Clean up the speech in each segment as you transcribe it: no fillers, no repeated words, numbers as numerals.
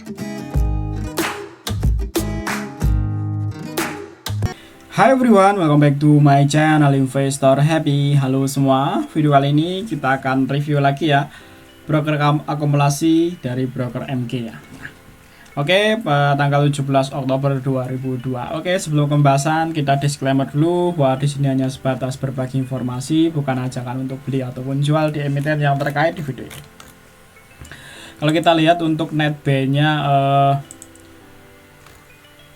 Hi everyone, welcome back to my channel Investor Happy. Halo semua, video kali ini kita akan review lagi ya broker akumulasi dari broker MG ya. Oke, tanggal 17 Oktober 2002. Oke, sebelum pembahasan kita disclaimer dulu bahwa di sini hanya sebatas berbagi informasi, bukan ajakan untuk beli ataupun jual di emiten yang terkait di video ini. Kalau kita lihat untuk net buy-nya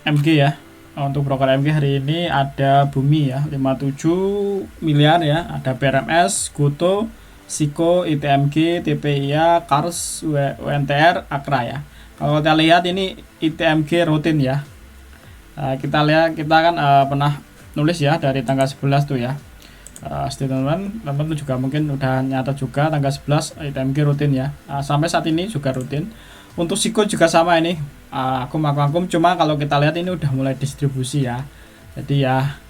MG ya. Untuk broker MG hari ini ada Bumi ya 57 miliar ya, ada PRMS, Goto, Siko, ITMG, TPIA, Kars, UNTR, Akra ya. Kalau kita lihat ini ITMG rutin ya. Kita lihat, kita kan pernah nulis ya dari tanggal 11 tuh ya. Teman-teman juga mungkin udah nyata juga tanggal 11 ITMG rutin ya. Sampai saat ini juga rutin. Untuk Siko juga sama ini, akum cuma kalau kita lihat ini udah mulai distribusi ya. Jadi ya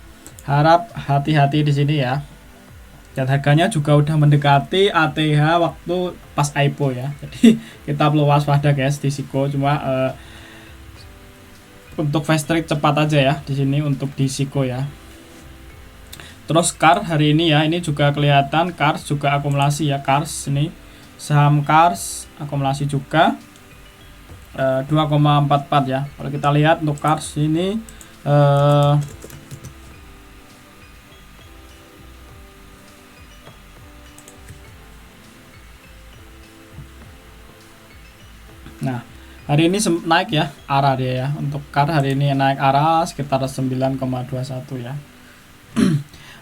harap hati-hati di sini ya. Dan harganya juga udah mendekati ATH waktu pas IPO ya. Jadi kita perlu waspada guys di Siko. Cuma untuk fast trade cepat aja ya di sini untuk di Siko ya. Terus Kars hari ini ya, ini juga kelihatan Kars juga akumulasi ya. Kars ini saham Kars akumulasi juga 2,44 ya. Kalau kita lihat untuk Kars ini nah hari ini naik ya arah dia ya. Untuk Kars hari ini naik arah sekitar 9,21 ya.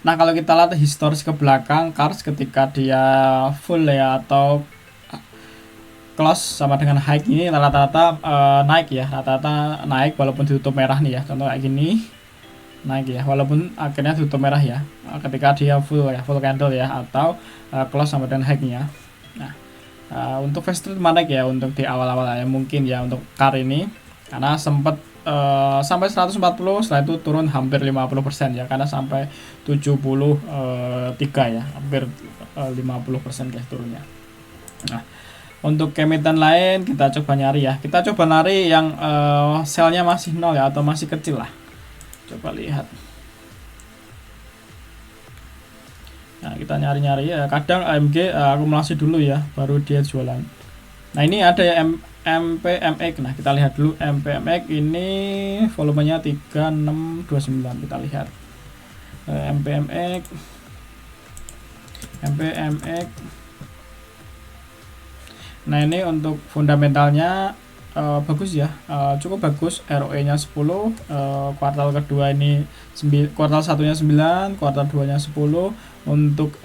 Nah kalau kita lihat historis ke belakang Kars ketika dia full ya atau close sama dengan high ini rata-rata naik ya, rata-rata naik walaupun ditutup merah nih ya. Contoh kayak gini naik ya walaupun akhirnya tutup merah ya ketika dia full ya, full candle ya, atau close sama dengan high nya. Nah untuk fast trade naik ya untuk di awal-awal ya mungkin ya untuk Kars ini karena sempat sampai 140, setelah itu turun hampir 50% ya, karena sampai 73 ya, hampir 50% guys turunnya. Nah untuk emiten lain kita coba nyari ya, kita coba nyari yang selnya masih nol ya atau masih kecil lah. Coba lihat. Nah kita nyari-nyari ya, kadang AMG akumulasi dulu ya baru dia jualan. Nah ini ada ya MPMX. Nah kita lihat dulu MPMX ini volumenya 3629. Kita lihat MPMX. Nah ini untuk fundamentalnya bagus ya, cukup bagus. ROE nya 10, kuartal kedua ini kuartal satunya 9, kuartal 2 nya 10. Untuk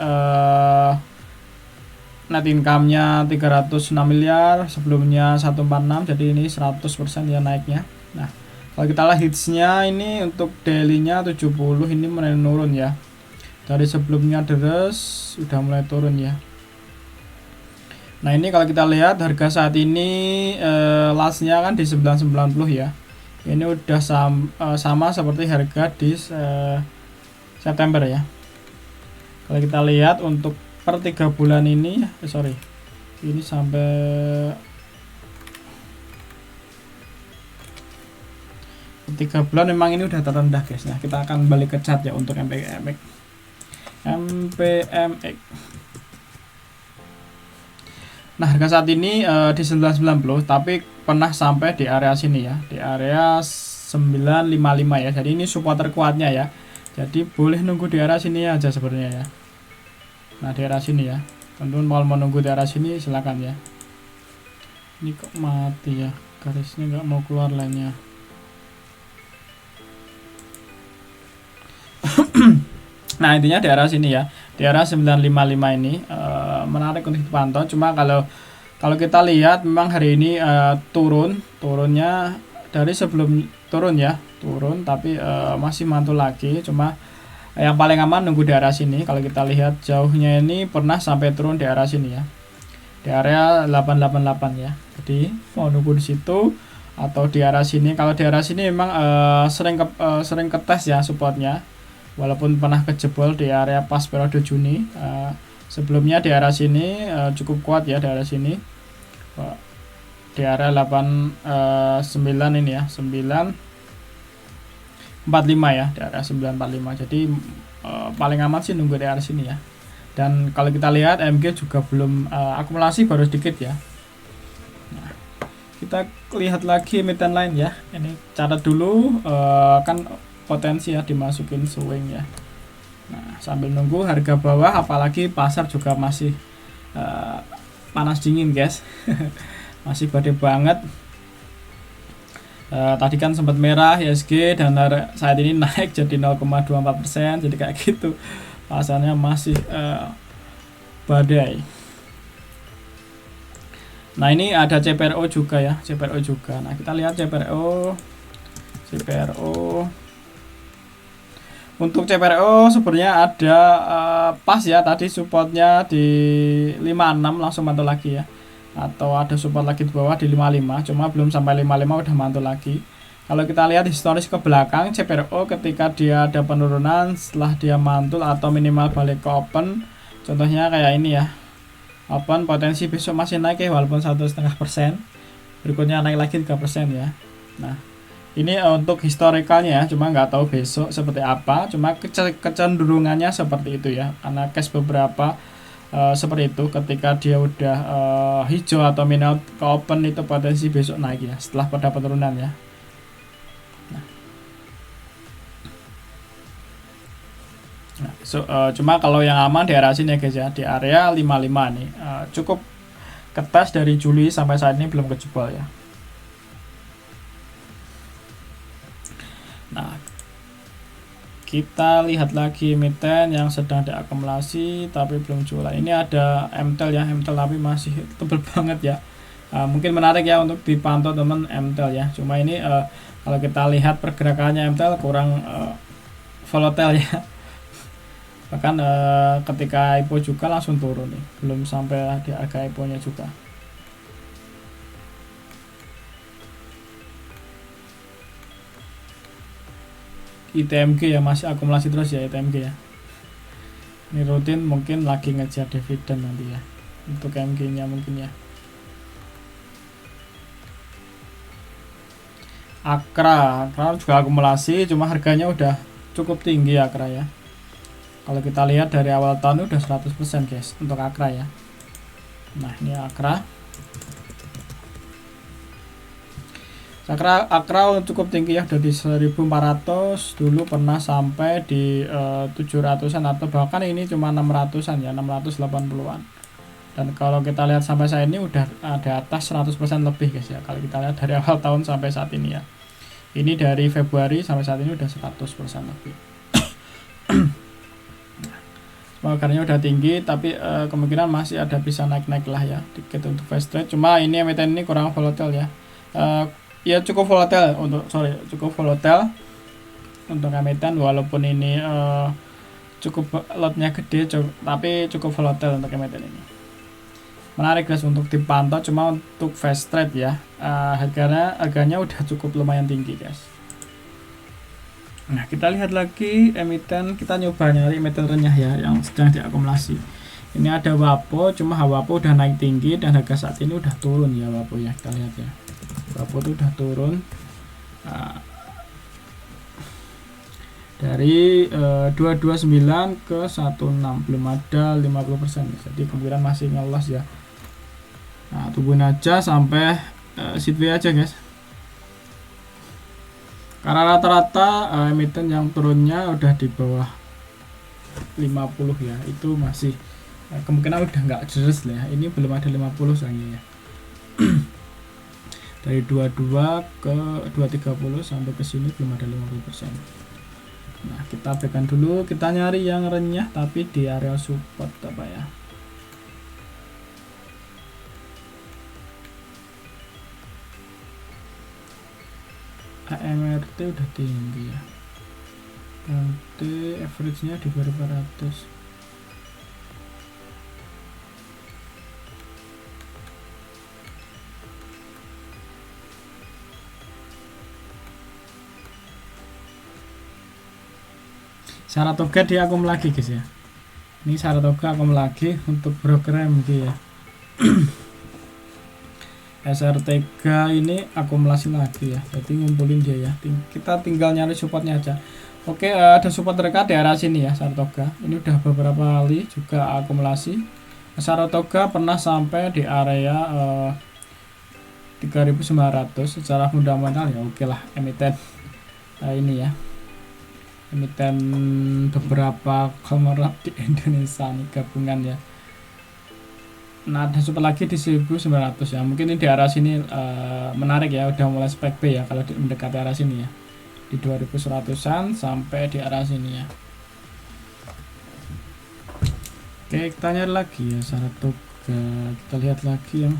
net income nya 306 miliar, sebelumnya 146, jadi ini 100% ya naiknya. Nah kalau kita lihat hitsnya ini untuk daily nya 70, ini mulai menurun ya, dari sebelumnya deres sudah mulai turun ya. Nah ini kalau kita lihat harga saat ini lastnya kan di 990 ya. Ini udah sama seperti harga di September ya. Kalau kita lihat untuk per 3 bulan ini ini sampai per 3 bulan memang ini udah terendah guys. Nah kita akan balik ke chart ya untuk MPMX. Nah harga saat ini di 990, tapi pernah sampai di area sini ya, di area 955 ya. Jadi ini support terkuatnya ya. Jadi boleh nunggu di area sini aja sebenarnya ya. Nah di area sini ya, teman-teman mau menunggu di area sini silakan ya. Ini kok mati ya, garisnya nggak mau keluar lainnya. Nah intinya di area sini ya, di area 955 ini menarik untuk dipantau. Cuma kalau kita lihat memang hari ini turunnya dari sebelum turun ya, tapi masih mantul lagi. Cuma yang paling aman nunggu di area sini. Kalau kita lihat jauhnya ini pernah sampai turun di area sini ya, di area 888 ya. Jadi mau nunggu di situ atau di area sini. Kalau di area sini memang sering ketes ya supportnya, walaupun pernah kejebol di area pas periode Juni. Sebelumnya di area sini cukup kuat ya, di area sini di area 9 ini ya, 945 ya, di area 945. Jadi paling aman sih nunggu di area sini ya. Dan kalau kita lihat MG juga belum akumulasi, baru sedikit ya. Nah, kita lihat lagi emiten lain ya. Ini catat dulu, kan potensi ya dimasukin swing ya. Nah, sambil nunggu harga bawah, apalagi pasar juga masih panas dingin guys. Masih badai banget. Tadi kan sempat merah ISG dan saat ini naik jadi 0,24%, jadi kayak gitu. Pasarnya masih badai. Nah, ini ada CPRO juga ya, CPRO juga. Nah, kita lihat CPRO. Untuk CPRO sebenarnya ada pas ya, tadi supportnya di 56, langsung mantul lagi ya. Atau ada support lagi di bawah di 55, cuma belum sampai 55 udah mantul lagi. Kalau kita lihat historis ke belakang, CPRO ketika dia ada penurunan setelah dia mantul atau minimal balik ke open, contohnya kayak ini ya, open potensi besok masih naik ya, walaupun 1,5%, berikutnya naik lagi 3% ya. Nah, ini untuk historikalnya ya, cuma nggak tahu besok seperti apa, cuma kecenderungannya seperti itu ya, karena case beberapa seperti itu, ketika dia udah hijau atau minimal ke open itu potensi besok naik ya, setelah pada penurunan ya. Cuma kalau yang aman di area sini ya guys ya, di area 55 nih, cukup ketas dari Juli sampai saat ini belum kejebol ya. Nah, kita lihat lagi emiten yang sedang diakumulasi tapi belum jualan. Ini ada MTEL ya, MTEL tapi masih tebel banget ya. Mungkin menarik ya untuk dipantau teman MTEL ya. Cuma ini kalau kita lihat pergerakannya MTEL kurang volatile ya. Bahkan ketika IPO juga langsung turun nih, belum sampai di harga IPO-nya juga. ITMG ya, masih akumulasi terus ya ITMG ya. Ini rutin, mungkin lagi ngejar dividen nanti ya untuk MG-nya mungkin ya. Akra juga akumulasi, cuma harganya udah cukup tinggi Akra ya. Kalau kita lihat dari awal tahun udah 100% guys untuk Akra ya. Nah, ini Akra cukup tinggi ya, dari 1400, dulu pernah sampai di 700-an atau bahkan ini cuma 600-an ya, 680-an. Dan kalau kita lihat sampai saat ini udah ada atas 100% lebih guys ya, kalau kita lihat dari awal tahun sampai saat ini ya. Ini dari Februari sampai saat ini udah 100% lebih. Harganya udah tinggi, tapi kemungkinan masih ada bisa naik-naik lah ya dikit untuk fast trade. Cuma ini emiten ini kurang volatile ya. Ya cukup volatile untuk emiten, walaupun ini cukup lotnya gede, tapi cukup volatile untuk emiten ini. Menarik guys untuk dipantau, cuma untuk fast trade ya harganya udah cukup lumayan tinggi guys. Nah, kita lihat lagi emiten, kita nyoba nyari emiten renyah ya yang sedang diakumulasi. Ini ada WAPO, cuma WAPO udah naik tinggi dan harga saat ini udah turun ya WAPO ya. Kita lihat ya, WAPO itu udah turun dari 229 ke 16, belum ada 50%, jadi kemungkinan masih ngelos ya. Nah, tungguin aja sampai sideways aja guys, karena rata-rata emiten yang turunnya udah di bawah 50 ya, itu masih kemungkinan udah nggak jelas lah ya. Ini belum ada 50 soalnya ya. Dari 22 ke 230 sampai ke sini belum ada 50%. Nah, kita abaikan dulu, kita nyari yang renyah tapi di area support apa ya. AMRT udah tinggi ya, nanti average nya di berapa ratus. Saratoga diakum lagi guys ya, ini Saratoga akum lagi untuk broker MG ya. SR3 ini akumulasi lagi ya, jadi ngumpulin dia ya. Kita tinggal nyari supportnya aja. Oke, ada support terdekat di area sini ya Saratoga. Ini udah beberapa kali juga akumulasi. Saratoga pernah sampai di area 3.900 secara fundamental ya. Oke lah, emiten ini ya, emiten beberapa konglomerat di Indonesia nih gabungan ya. Nah, ada support lagi di 1.900 ya. Mungkin ini di arah sini menarik ya, udah mulai spek B ya kalau mendekati arah sini ya. Di 2.100-an sampai di arah sini ya. Oke, kita nyari lagi ya Saratoga. Kita lihat lagi yang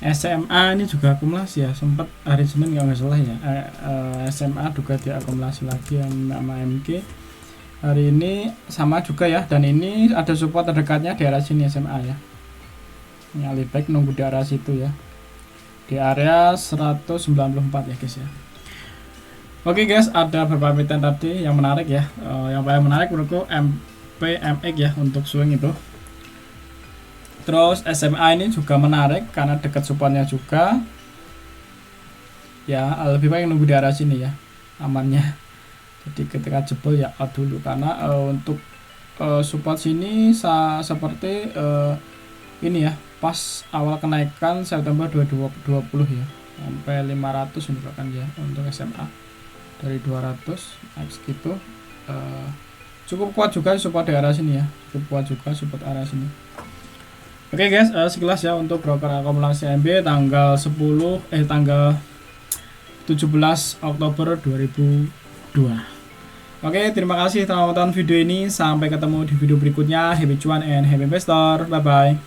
SMA ini juga akumulasi ya, sempat hari Senin nggak salah ya. SMA juga diakumulasi lagi yang nama MG. Hari ini sama juga ya, dan ini ada support terdekatnya di arah sini SMA ya. Ini Alibek nunggu di arah situ ya, di area 194 ya guys ya. Oke guys, ada beberapa emiten tadi yang menarik ya. Yang paling menarik menurutku MPMX ya untuk swing itu. Terus SMA ini juga menarik karena dekat supportnya juga ya. Lebih baik nunggu di arah sini ya amannya. Jadi ketika jebol ya out dulu, karena untuk support sini seperti ini ya, pas awal kenaikan September 2020 ya, sampai 500 misalkan ya untuk SMA dari 200 X gitu. Cukup kuat juga support di arah sini ya, cukup kuat juga support arah sini. Oke guys, sekilas ya untuk broker akumulasi MB tanggal 17 Oktober 2002. Oke, terima kasih telah menonton video ini. Sampai ketemu di video berikutnya. Happy cuan and happy investor. Bye bye.